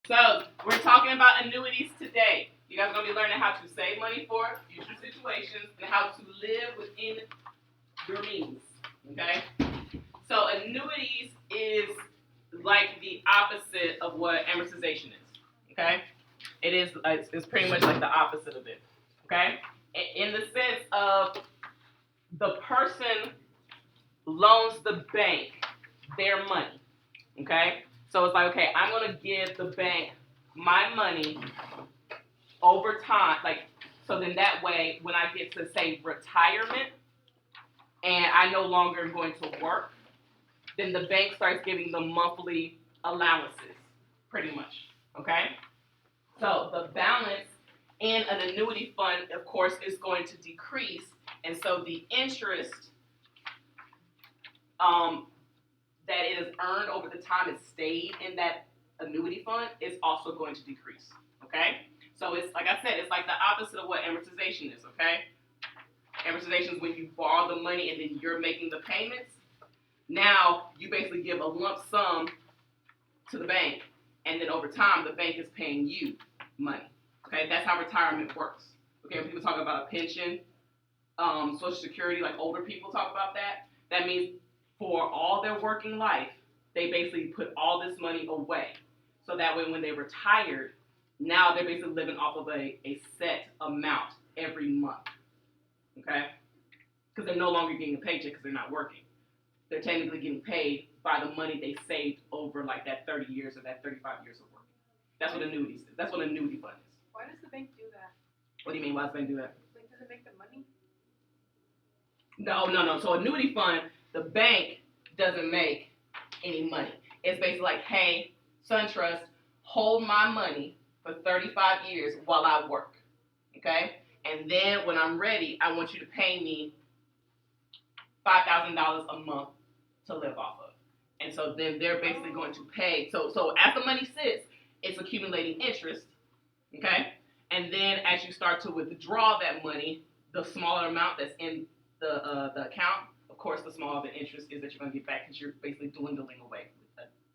So we're talking about annuities today. You guys are going to be learning how to save money for future situations and how to live within your means. Okay? So annuities is like the opposite of what amortization is. Okay? It's pretty much like the opposite of it. Okay? In the sense of the person loans the bank their money. Okay? So it's like, okay, I'm going to give the bank my money over time. So then that way, when I get to, say, retirement and I no longer am going to work, then the bank starts giving them monthly allowances, pretty much. Okay? So the balance in an annuity fund, of course, is going to decrease. And so the interest that it has earned over the time it stayed in that annuity fund is also going to decrease. Okay? So it's like I said, it's like the opposite of what amortization is. Okay? Amortization is when you borrow the money and then you're making the payments. Now you basically give a lump sum to the bank, and then over time the bank is paying you money. Okay? That's how retirement works. Okay? When people talk about a pension, Social Security, like older people talk about that. That means for all their working life, they basically put all this money away. So that way when they retired, now they're basically living off of a set amount every month. Okay? Because they're no longer getting a paycheck because they're not working. They're technically getting paid by the money they saved over like that 30 years or that 35 years of working. That's what annuities is. That's what an annuity fund is. Why does the bank do that? What do you mean, why does the bank do that? Like, does it make the money? No. So annuity fund, the bank doesn't make any money. It's basically like, hey, SunTrust, hold my money for 35 years while I work. Okay? And then when I'm ready, I want you to pay me $5,000 a month to live off of. And so then they're basically going to pay. So as the money sits, it's accumulating interest. Okay? And then as you start to withdraw that money, the smaller amount that's in the account, of course, the smaller the interest is that you're going to get back because you're basically dwindling away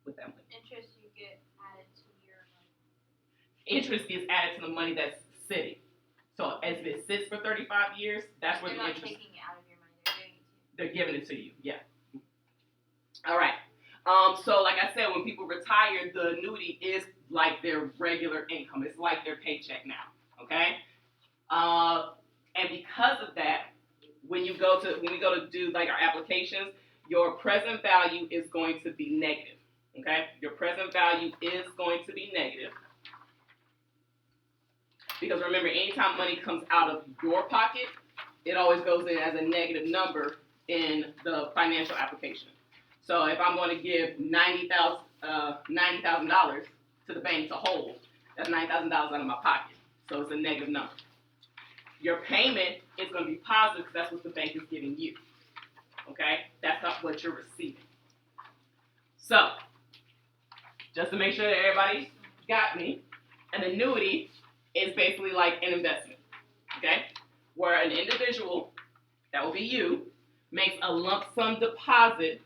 with that money. Interest you get added to your money. Interest gets added to the money that's sitting. So as it sits for 35 years, that's where they're the not interest. taking it out of your money. They're giving it to you. Yeah. All right. So like I said, when people retire, the annuity is like their regular income. It's like their paycheck now. Okay. And because of that, when we go to do like our applications, your present value is going to be negative. Okay. Your present value is going to be negative. Because remember, anytime money comes out of your pocket, it always goes in as a negative number in the financial application. So if I'm going to give $90,000 to the bank to hold, that's $90,000 out of my pocket. So it's a negative number. Your payment is going to be positive because that's what the bank is giving you. Okay? That's not what you're receiving. So, just to make sure that everybody got me, an annuity is basically like an investment. Okay? Where an individual, that will be you, makes a lump sum deposit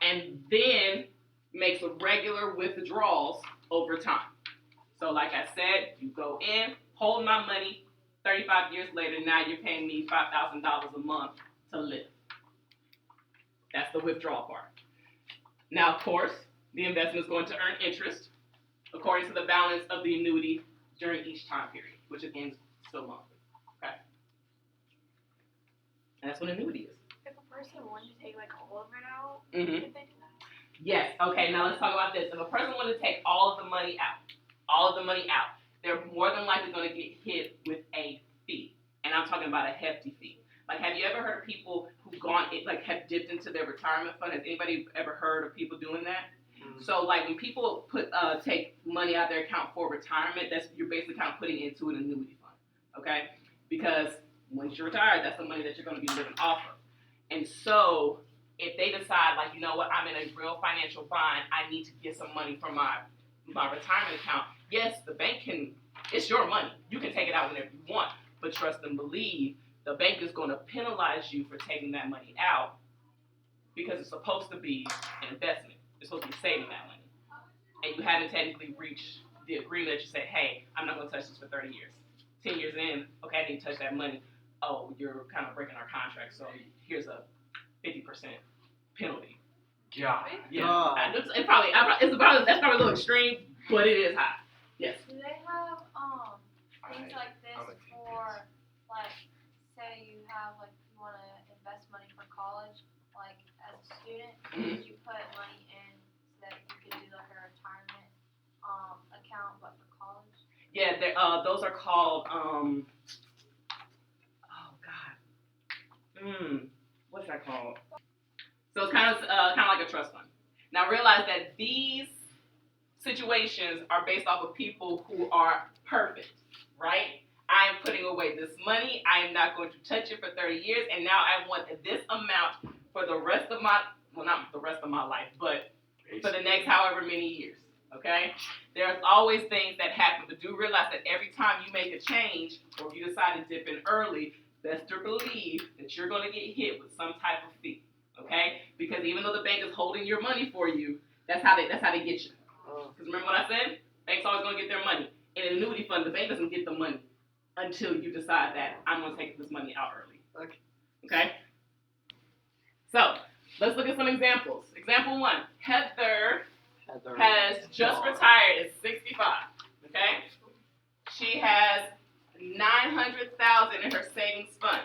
and then makes regular withdrawals over time. So like I said, you go in, hold my money, 35 years later, now you're paying me $5,000 a month to live. That's the withdrawal part. Now, of course, the investment is going to earn interest according to the balance of the annuity during each time period, which again is still monthly. Okay? And that's what an annuity is. If a person wanted to take like all of it out, Mm-hmm. could they do that? Yes. Okay, now let's talk about this. If a person wanted to take all of the money out, they're more than likely going to get hit with a fee. And I'm talking about a hefty fee. Like, have you ever heard of people who've have dipped into their retirement fund? Has anybody ever heard of people doing that? Mm-hmm. So, like, when people take money out of their account for retirement, you're basically kind of putting it into an annuity fund, okay? Because once you're retired, that's the money that you're going to be living off of. And so, if they decide, like, you know what, I'm in a real financial bind, I need to get some money from my retirement account, yes, the bank it's your money. You can take it out whenever you want, but trust and believe, the bank is going to penalize you for taking that money out because it's supposed to be an investment. It's supposed to be saving that money. And you haven't technically reached the agreement that you say, hey, I'm not going to touch this for 30 years. 10 years in, okay, I didn't touch that money. Oh, you're kind of breaking our contract, so here's a 50% penalty. God. Yeah, that's probably a little extreme, but it is high. Yes. Do they have things like this for, like, say you have, like, you want to invest money for college, like, as a student, Mhm. you put money in so that you can do, like, a retirement account, but for college? Yeah, those are called oh God, what's that called? So it's kind of like a trust fund. Now realize that these situations are based off of people who are perfect, right? I am putting away this money. I am not going to touch it for 30 years, and now I want this amount for the rest of my, well, not the rest of my life, but for the next however many years, okay? There's always things that happen, but do realize that every time you make a change, or if you decide to dip in early, best to believe that you're going to get hit with some type of fee, okay? Because even though the bank is holding your money for you, that's how they get you. Because remember what I said? Bank's always going to get their money. In an annuity fund, the bank doesn't get the money until you decide that I'm going to take this money out early. Okay? So, let's look at some examples. Example 1. Heather has just retired at 65. Okay? She has $900,000 in her savings fund.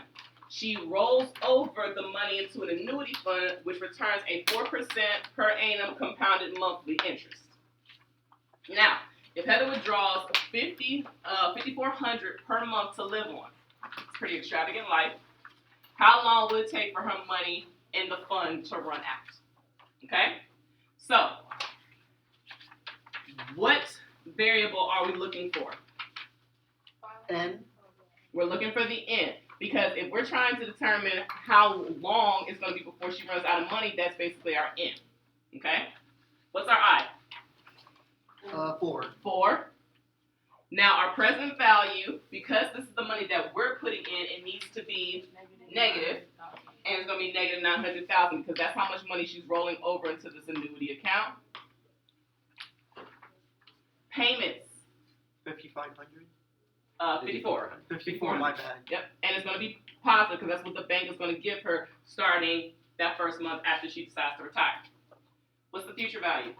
She rolls over the money into an annuity fund, which returns a 4% per annum compounded monthly interest. Now, if Heather withdraws $5,400 per month to live on, it's a pretty extravagant life. How long will it take for her money in the fund to run out? Okay? So, what variable are we looking for? N. We're looking for the N. Because if we're trying to determine how long it's going to be before she runs out of money, that's basically our N. Okay? What's our I? 4. 4. Now, our present value, because this is the money that we're putting in, it needs to be negative. And it's going to be negative $900,000 because that's how much money she's rolling over into this annuity account. Payments. 5,500. 54. 54, my bad. Yep, and it's going to be positive because that's what the bank is going to give her starting that first month after she decides to retire. What's the future value?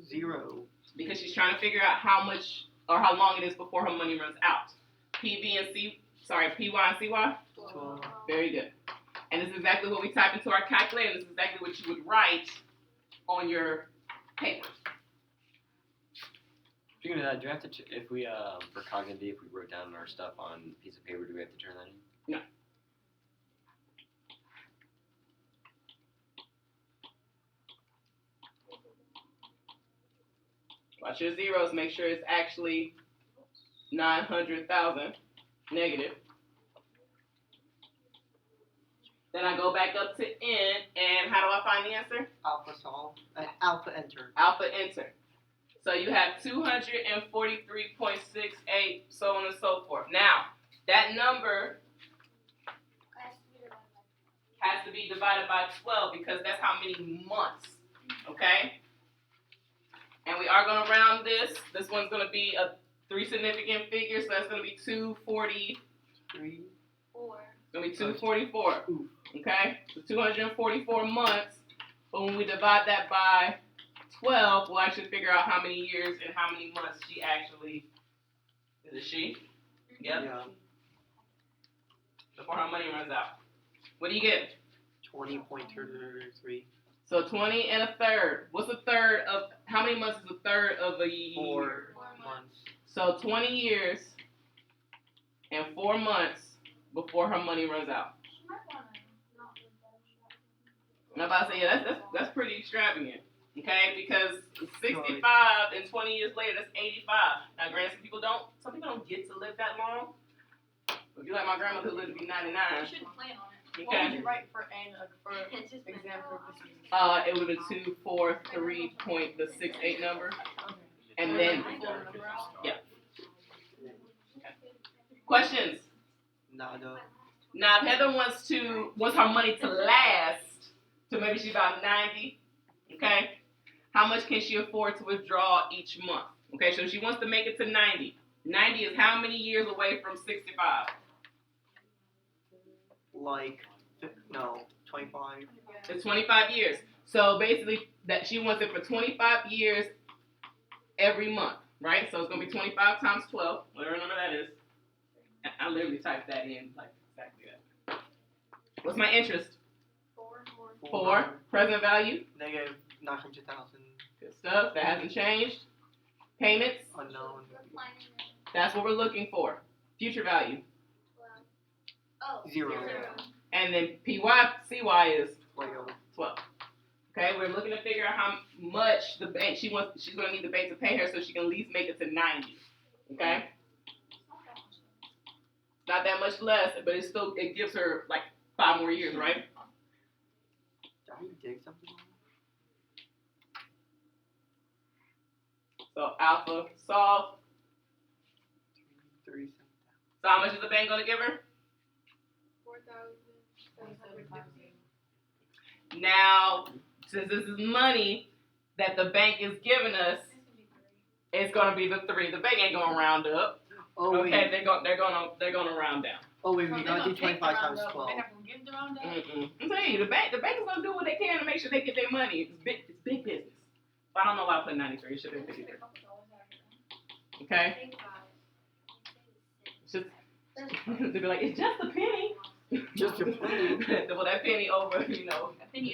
0. Because she's trying to figure out how much or how long it is before her money runs out. PY and CY? 12. Very good. And this is exactly what we type into our calculator. This is exactly what you would write on your paper. Speaking of that, do we have to, if we, for cognitive, if we wrote down our stuff on a piece of paper, do we have to turn that in? No. Watch your zeros. Make sure it's actually 900,000 negative. Then I go back up to N, and how do I find the answer? Alpha solve. Alpha enter. Alpha enter. So you have 243.68, so on and so forth. Now, that number has to be divided by 12 because that's how many months, okay? And we are going to round this. This one's going to be a 3 significant figure, so that's going to be 240. 4. It's going to be 244, okay? So 244 months, but when we divide that by 12, we'll actually figure out how many years and how many months she actually, is it she? Yep. Yeah. Before her money runs out. What do you get? 20.33. So 20 and a third. What's a third of, how many months is a third of a year? 4 months. So 20 years and 4 months before her money runs out. She might want to not live that I'm about to say, yeah, that's pretty extravagant. Okay, because 65 and 20 years later, that's 85. Now, granted, some people don't get to live that long. If you like my grandma who lived to be 99. You shouldn't plan on it. Okay. What would you write for N for It's just exam purposes? It would have been 243.68 number. And then, yeah. Okay. Questions? Nada. Now, if Heather wants her money to last to maybe she's about 90, okay? How much can she afford to withdraw each month? Okay, so she wants to make it to 90. 90 is how many years away from 65? Like, no, 25. It's 25 years. So basically, that she wants it for 25 years every month, right? So it's gonna be 25 times 12, whatever number that is. I literally typed that in like exactly that. What's my interest? 4. Present value. Negative 900,000. Good stuff. That hasn't changed. Payments. Unknown. That's what we're looking for. Future value. Zero. And then PY is 12. 12. Okay, we're looking to figure out how much the bank she's gonna need the bank to pay her so she can at least make it to 90. Okay? Not that much less, but it gives her like 5 more years, right? Did I dig something wrong? So alpha solve. 37,000. So how much is the bank gonna give her? 4,000. Now, since this is money that the bank is giving us, it's gonna be the 3. The bank ain't gonna round up. Oh, Okay, wait. they're gonna round down. Oh, wait, we gotta do 25 times 12. They're not gonna give the round up. I'm telling you, the bank is gonna do what they can to make sure they get their money. It's big business. But I don't know why I put 93. It should have been 53. Okay? It's just to be like, it's just a penny. Just a penny. Well, that penny over, A penny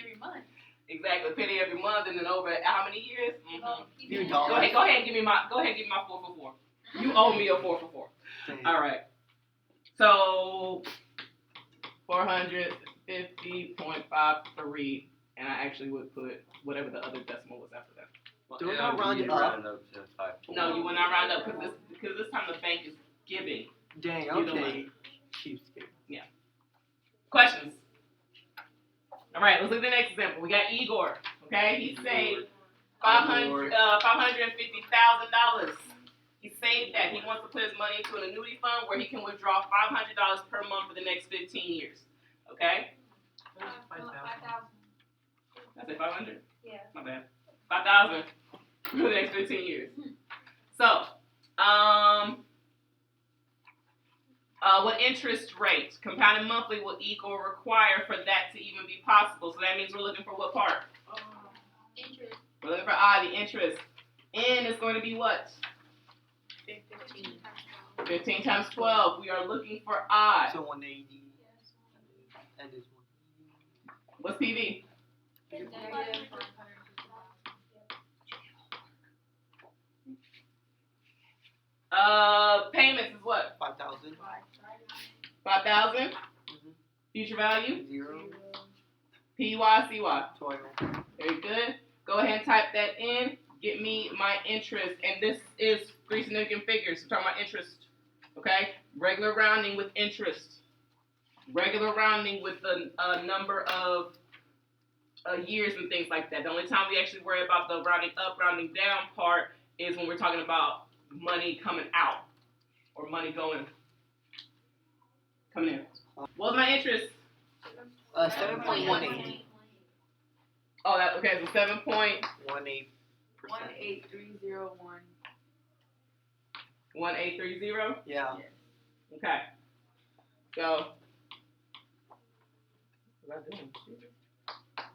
every month. exactly, a penny every month, and then over how many years? Mm-hmm. Few Go dollars. ahead, give me my 4 for 4. You owe me a 4 for 4. Dang. All right. So 450.53, and I actually would put whatever the other decimal was after that. Do we Yeah, not round you it up? round up to 5. No, you will not round up because this time the bank is giving. Dang, You know okay. Cheapskate. Questions? All right, let's look at the next example. We got Igor. Okay, he saved $550,000. He saved that. He wants to put his money into an annuity fund where he can withdraw $500 per month for the next 15 years. Okay? 5,000. I said 500. Yeah. My bad. 5,000 for the next 15 years. So, what interest rate, compounded monthly, will Igor require for that to even be possible? So that means we're looking for what part? Interest. We're looking for I, the interest. N is going to be what? 15. 15 times 12. We are looking for I. So 180. And this one. What's PV? Negative. Payments is what? 5,000. 5,000. Mhm. Future value? 0. PY, CY. 12. Very good. Go ahead and type that in. Get me my interest. And this is 3 significant figures. We're talking about interest. Okay? Regular rounding with interest. Regular rounding with the number of years and things like that. The only time we actually worry about the rounding up, rounding down part is when we're talking about money coming out or money coming in. What's my interest? 7.18. Oh, that okay. So 7.18. 18%. 18301. 1830. Yeah. Okay. So. What was I doing?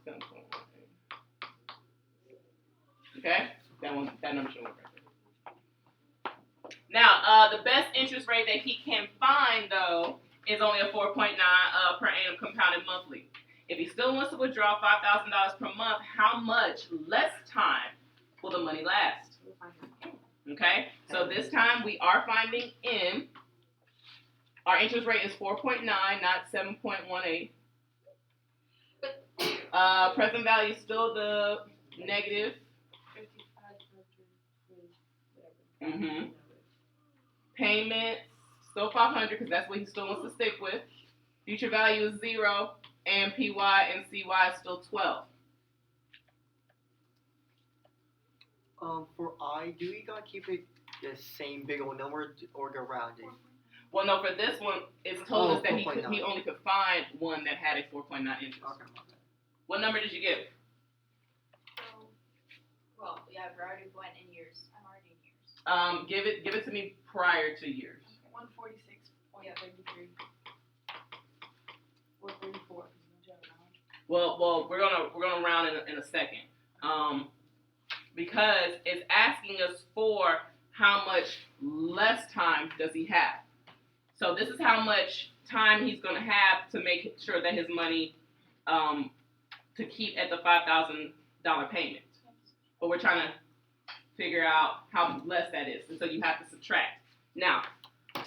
7.18. Okay. That number should work right there. Now, the best interest rate that he can find though is only a 4.9 per annum compounded monthly. If he still wants to withdraw $5,000 per month, how much less time will the money last? Okay, so this time we are finding in. Our interest rate is 4.9, not 7.18. Present value is still the negative. 55. Payments still 500 because that's what he still wants to stick with. Future value is 0, and PY and CY is still 12. For I, do we gotta keep it the same big old number or go rounding? Well, no, for this one, it's told us that he 4.9. only could find one that had a 4.9 interest. Okay, my bad. What number did you give? Well, yeah, we already went in years. I'm already in years. Give it to me prior to years. 146.33. Or 34. Well, we're gonna round in a second. Because it's asking us for how much less time does he have. So this is how much time he's gonna have to make sure that his money, to keep at the $5,000 payment. But we're trying to figure out how less that is, and so you have to subtract. Now,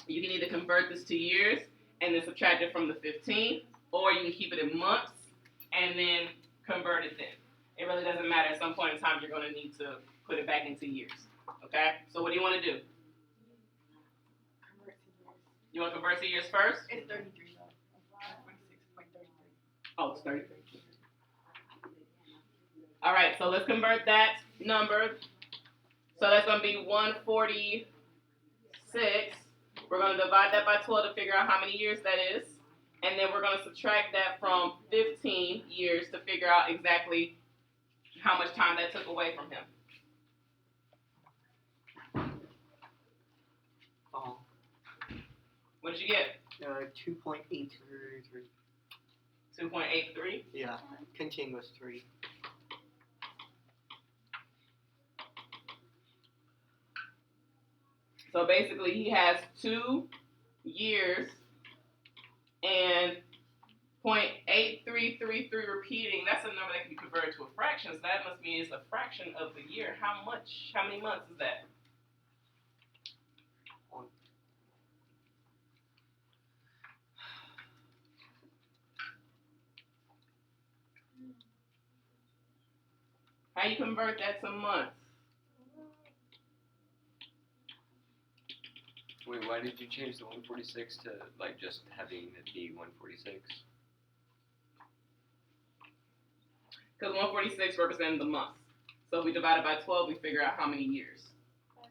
you can either convert this to years and then subtract it from the 15, or you can keep it in months and then convert it then. It really doesn't matter. At some point in time, you're going to need to put it back into years. Okay? So what do you want to do? You want to convert to years first? It's 33 though. 146.33. Oh, it's 33. All right, so let's convert that number. So that's going to be 146. We're going to divide that by 12 to figure out how many years that is. And then we're going to subtract that from 15 years to figure out exactly how much time that took away from him. What did you get? 2.833. 2.83? Yeah, continuous 3. So basically he has 2 years and 0.8333 repeating. That's a number that can be converted to a fraction. So that must mean it's a fraction of the year. How many months is that? How you convert that to months? Wait, why did you change the 146 to like just having it be 146? Because 146 represents the months. So if we divide it by 12, we figure out how many years.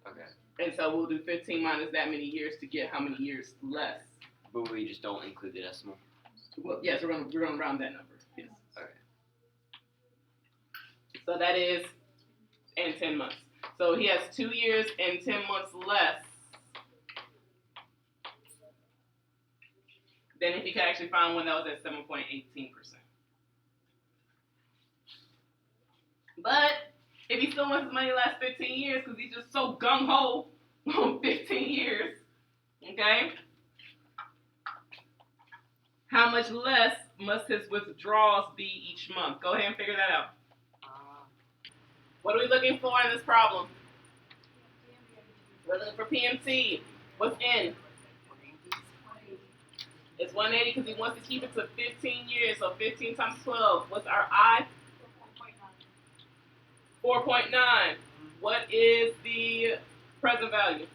Okay. And so we'll do 15 minus that many years to get how many years less. But we just don't include the decimal. Well, yes, we're gonna round that number. Yes. Okay. So that is in 10 months. So he has 2 years and 10 months less than if he could actually find one that was at 7.18%. But if he still wants his money to last 15 years because he's just so gung-ho on 15 years, okay? How much less must his withdrawals be each month? Go ahead and figure that out. What are we looking for in this problem? We're looking for PMT. What's N? It's 180 because he wants to keep it to 15 years. So 15 times 12. What's our I? 4.9. What is the present value?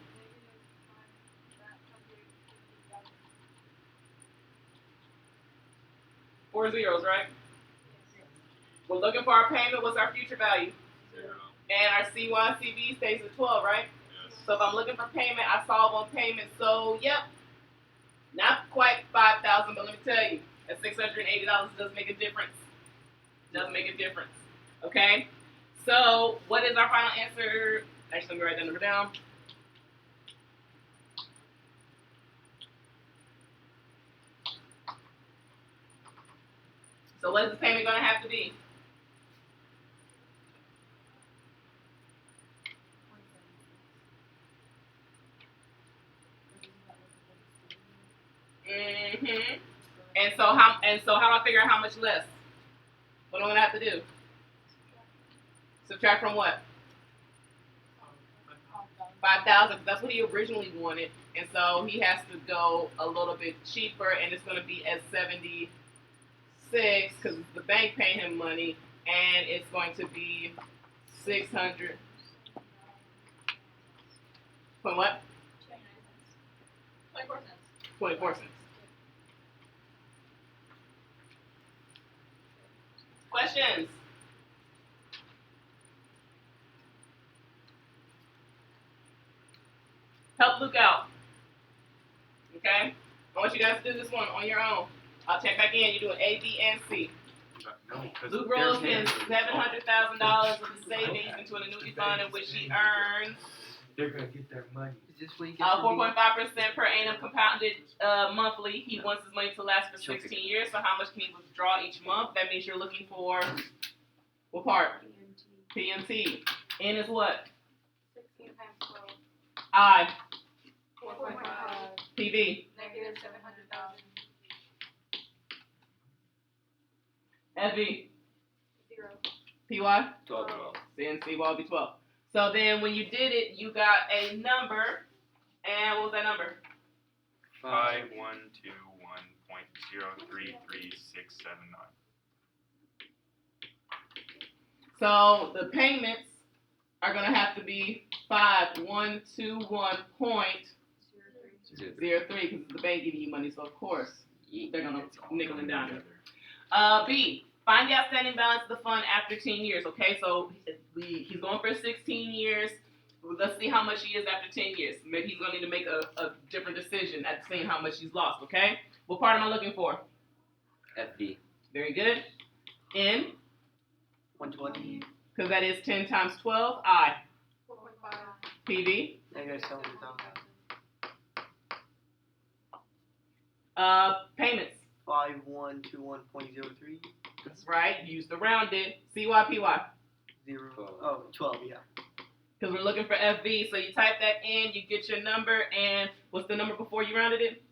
Four zeros, right? We're looking for our payment. What's our future value? 0. And our CY/CV stays at 12, right? Yes. So if I'm looking for payment, I solve on payment. So, yep, not quite 5,000, but let me tell you, at $680 does make a difference. Does make a difference. Okay? So, what is our final answer? Actually, let me write that number down. So, what is the payment going to have to be? Mm-hmm. And so how do I figure out how much less? What am I gonna have to do? Subtract from what? 5,000. That's what he originally wanted, and so he has to go a little bit cheaper, and it's gonna be at 76 because the bank paying him money, and it's going to be 600. From what? 24 cents. Questions? Help Luke out. Okay? I want you guys to do this one on your own. I'll check back in. You're doing A, B, and C. No, because Luke rolls his $700,000 of the savings into an annuity fund in which he earns They're gonna get their money. Is this what you get? 4.5% per annum compounded monthly. He wants his money to last for 16 years. So how much can he withdraw each month? That means you're looking for what part? PMT. N is what? 16 times 12. I. 4.5. PV. Negative 700,000. FV. 0. PY. 12. CNC will be 12. So then when you did it, you got a number. And what was that number? 5121.0333679. So the payments are going to have to be 5121.03 because it's the bank giving you money. So of course they're going to nickel and dime it. B. Find the outstanding balance of the fund after 10 years. Okay, so he's going for 16 years. Let's see how much he is after 10 years. Maybe he's going to need to make a different decision at seeing how much he's lost. Okay, what part am I looking for? FB. Very good. N. 120. Because that is 10 times 12. I. 4.5. PV. Negative 700,000. Payments. 5121.03. That's right. Use the rounded. CYPY. 0. 12. Oh, 12, yeah. Because we're looking for FV. So you type that in, you get your number, and what's the number before you rounded it?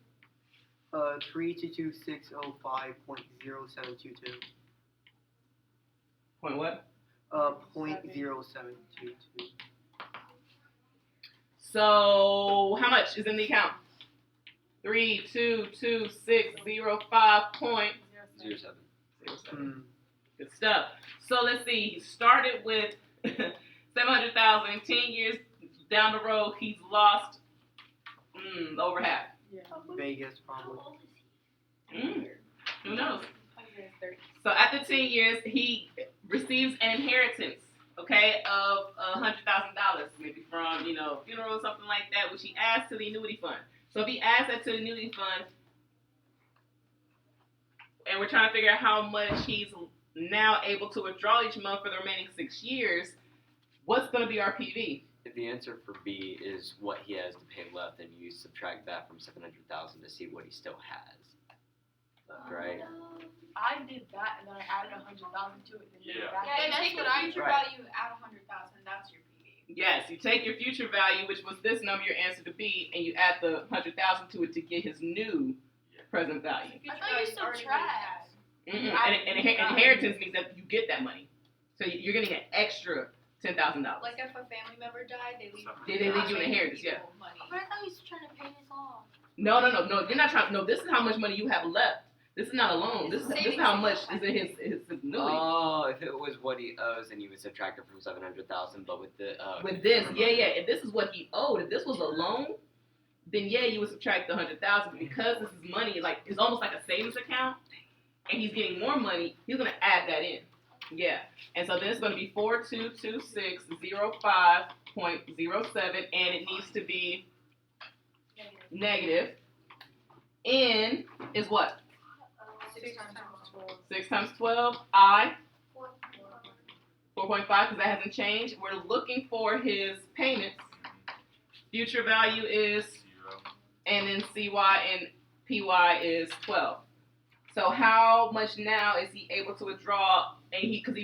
322,605.0722. Point what? 0.0722. So how much is in the account? 322,605.07. 07. Good stuff. So let's see. He started with 700,000. 10 years down the road, he's lost over half. Yeah. Vegas, probably. Who knows? I think it's 30. So after 10 years, he receives an inheritance, okay, of $100,000, maybe from, funeral or something like that, which he adds to the annuity fund. So if he adds that to the annuity fund, and we're trying to figure out how much he's now able to withdraw each month for the remaining 6 years, what's going to be our PV? If the answer for B is what he has to pay left, then you subtract that from 700,000 to see what he still has left, right? I did that and then I added 100,000 to it. And then Yeah. back Yeah, then. take the future Right. value, add 100,000, that's your PV. Yes, you take your future value, which was this number, your answer to B, and you add the 100,000 to it to get his new present value. I thought you subtract. And inheritance means that you get that money. So you're getting an extra $10,000. Like if a family member died, they leave. They leave you an inheritance, yeah. Money. But I thought he was trying to pay this off. No, you're not trying. No, this is how much money you have left. This is not a loan. This is how much is in his annuity. Oh, if it was what he owes, then you would subtract it from 700,000. But with the With this, yeah. If this is what he owed, if this was a loan, then yeah, you would subtract the 100,000. But because this is money, like it's almost like a savings account, and he's getting more money, he's gonna add that in. Yeah, and so then it's gonna be 422605.07, and it needs to be negative. N is what? 6 times 12. 6 times 12. I 4.5 because that hasn't changed. We're looking for his payments. Future value is 0. and then CY and PY is 12. So how much now is he able to withdraw? And because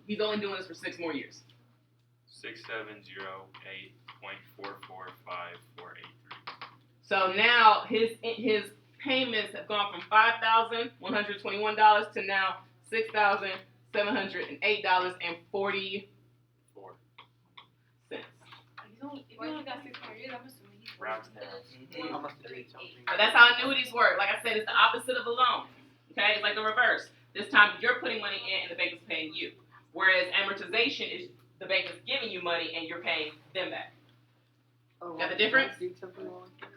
he's only doing this for 6 more years. 6708.445,483. So now his payments have gone from $5,121 to now $6,708.40. 4. If you only got 6 more years, I'm assuming he's Round to down. I must have did something. So that's how annuities work. Like I said, it's the opposite of a loan. Okay, it's like the reverse. This time you're putting money in and the bank is paying you. Whereas amortization is the bank is giving you money and you're paying them back. Oh, Got the difference? I did something wrong here.